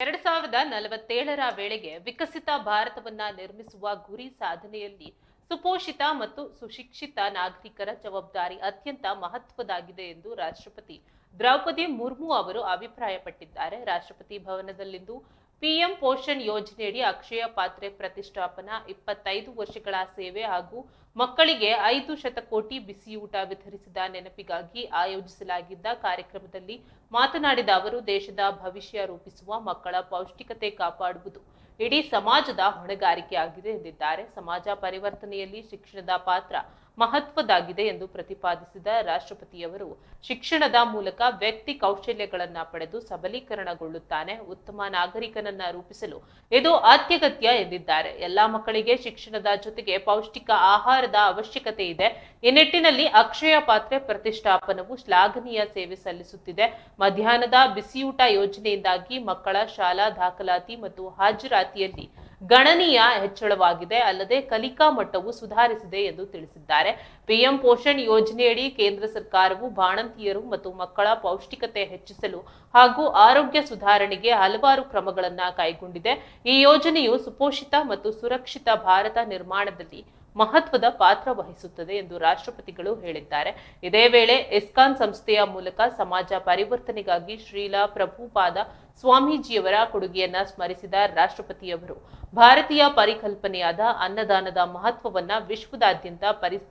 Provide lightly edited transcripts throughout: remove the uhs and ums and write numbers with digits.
2047ರ ವೇಳೆಗೆ ವಿಕಸಿತ ಭಾರತವನ್ನ ನಿರ್ಮಿಸುವ ಗುರಿ ಸಾಧನೆಯಲ್ಲಿ ಸುಪೋಷಿತ ಮತ್ತು ಸುಶಿಕ್ಷಿತ ನಾಗರಿಕರ ಜವಾಬ್ದಾರಿ ಅತ್ಯಂತ ಮಹತ್ವದಾಗಿದೆ ಎಂದು ರಾಷ್ಟ್ರಪತಿ ದ್ರೌಪದಿ ಮುರ್ಮು ಅವರು ಅಭಿಪ್ರಾಯಪಟ್ಟಿದ್ದಾರೆ. ರಾಷ್ಟ್ರಪತಿ ಭವನದಲ್ಲಿಂದು ಪಿಎಂ ಪೋಷಣ್ ಯೋಜನೆಯಡಿ ಅಕ್ಷಯ ಪಾತ್ರೆ ಪ್ರತಿಷ್ಠಾಪನಾ 25 ವರ್ಷಗಳ ಸೇವೆ ಹಾಗೂ ಮಕ್ಕಳಿಗೆ 5 ಶತಕೋಟಿ ಬಿಸಿಯೂಟ ವಿತರಿಸಿದ ನೆನಪಿಗಾಗಿ ಆಯೋಜಿಸಲಾಗಿದ್ದ ಕಾರ್ಯಕ್ರಮದಲ್ಲಿ ಮಾತನಾಡಿದ ಅವರು, ದೇಶದ ಭವಿಷ್ಯ ರೂಪಿಸುವ ಮಕ್ಕಳ ಪೌಷ್ಟಿಕತೆ ಕಾಪಾಡುವುದು ಇಡೀ ಸಮಾಜದ ಹೊಣೆಗಾರಿಕೆಯಾಗಿದೆ ಎಂದಿದ್ದಾರೆ. ಸಮಾಜ ಪರಿವರ್ತನೆಯಲ್ಲಿ ಶಿಕ್ಷಣದ ಪಾತ್ರ ಮಹತ್ವದಾಗಿದೆ ಎಂದು ಪ್ರತಿಪಾದಿಸಿದ ರಾಷ್ಟ್ರಪತಿಯವರು, ಶಿಕ್ಷಣದ ಮೂಲಕ ವ್ಯಕ್ತಿ ಕೌಶಲ್ಯಗಳನ್ನು ಪಡೆದು ಸಬಲೀಕರಣಗೊಳ್ಳುತ್ತಾನೆ. ಉತ್ತಮ ನಾಗರಿಕನನ್ನ ರೂಪಿಸಲು ಇದು ಅತ್ಯಗತ್ಯ ಎಂದಿದ್ದಾರೆ. ಎಲ್ಲಾ ಮಕ್ಕಳಿಗೆ ಶಿಕ್ಷಣದ ಜೊತೆಗೆ ಪೌಷ್ಟಿಕ ಆಹಾರದ ಅವಶ್ಯಕತೆ ಇದೆ. ಈ ನಿಟ್ಟಿನಲ್ಲಿ ಅಕ್ಷಯ ಪಾತ್ರೆ ಪ್ರತಿಷ್ಠಾಪನವು ಶ್ಲಾಘನೀಯ ಸೇವೆ ಸಲ್ಲಿಸುತ್ತಿದೆ. ಮಧ್ಯಾಹ್ನದ ಬಿಸಿಯೂಟ ಯೋಜನೆಯಿಂದಾಗಿ ಮಕ್ಕಳ ಶಾಲಾ ದಾಖಲಾತಿ ಮತ್ತು ಹಾಜರಾತಿಯಲ್ಲಿ ಗಣನೀಯ ಹೆಚ್ಚಳವಾಗಿದೆ. ಅಲ್ಲದೆ ಕಲಿಕಾ ಮಟ್ಟವು ಸುಧಾರಿಸಿದೆ ಎಂದು ತಿಳಿಸಿದ್ದಾರೆ. ಪಿಎಂ ಪೋಷಣ್ ಯೋಜನೆಯಡಿ ಕೇಂದ್ರ ಸರ್ಕಾರವು ಬಾಣಂತಿಯರು ಮತ್ತು ಮಕ್ಕಳ ಪೌಷ್ಟಿಕತೆ ಹೆಚ್ಚಿಸಲು ಹಾಗೂ ಆರೋಗ್ಯ ಸುಧಾರಣೆಗೆ ಹಲವಾರು ಕ್ರಮಗಳನ್ನು ಕೈಗೊಂಡಿದೆ. ಈ ಯೋಜನೆಯು ಸುಪೋಷಿತ ಮತ್ತು ಸುರಕ್ಷಿತ ಭಾರತ ನಿರ್ಮಾಣದಲ್ಲಿ ಮಹತ್ವದ ಪಾತ್ರ ವಹಿಸುತ್ತದೆ ಎಂದು ರಾಷ್ಟ್ರಪತಿಗಳು ಹೇಳಿದ್ದಾರೆ. ಇದೇ ವೇಳೆ ಇಸ್ಕಾನ್ ಸಂಸ್ಥೆಯ ಮೂಲಕ ಸಮಾಜ ಪರಿವರ್ತನೆಗಾಗಿ ಶ್ರೀಲಾ ಪ್ರಭುಪಾದ ಸ್ವಾಮೀಜಿಯವರ ಕೊಡುಗೆಯನ್ನ ಸ್ಮರಿಸಿದ ರಾಷ್ಟ್ರಪತಿಯವರು, ಭಾರತೀಯ ಪರಿಕಲ್ಪನೆಯಾದ ಅನ್ನದಾನದ ಮಹತ್ವವನ್ನ ವಿಶ್ವದಾದ್ಯಂತ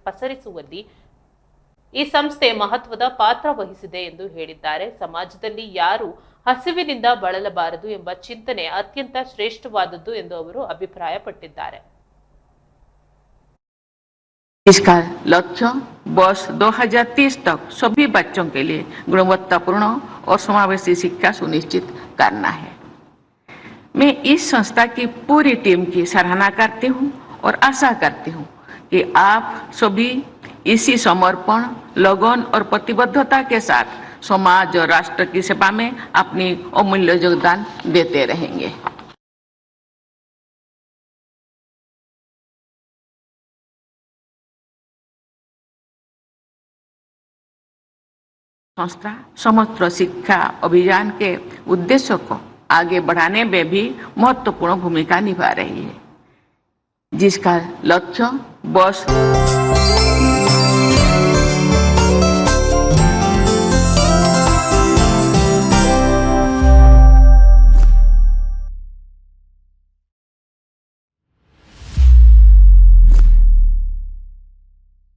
ಪಸರಿಸುವಲ್ಲಿ ಈ ಸಂಸ್ಥೆ ಮಹತ್ವದ ಪಾತ್ರ ವಹಿಸಿದೆ ಎಂದು ಹೇಳಿದ್ದಾರೆ. ಸಮಾಜದಲ್ಲಿ ಯಾರು ಹಸಿವಿನಿಂದ ಬಳಲಬಾರದು ಎಂಬ ಚಿಂತನೆ ಅತ್ಯಂತ ಶ್ರೇಷ್ಠವಾದದ್ದು ಎಂದು ಅವರು ಅಭಿಪ್ರಾಯಪಟ್ಟಿದ್ದಾರೆ. इसका लक्ष्य वर्ष 2030 तक सभी बच्चों के लिए गुणवत्तापूर्ण और समावेशी शिक्षा सुनिश्चित करना है। मैं इस संस्था की पूरी टीम की सराहना करती हूं और आशा करती हूं कि आप सभी इसी समर्पण, लगन और प्रतिबद्धता के साथ समाज और राष्ट्र की सेवा में अपनी अमूल्य योगदान देते रहेंगे। संस्था समग्र शिक्षा अभियान के उद्देश्यों को आगे बढ़ाने में भी महत्वपूर्ण भूमिका निभा रही है, जिसका लक्ष्य वर्ष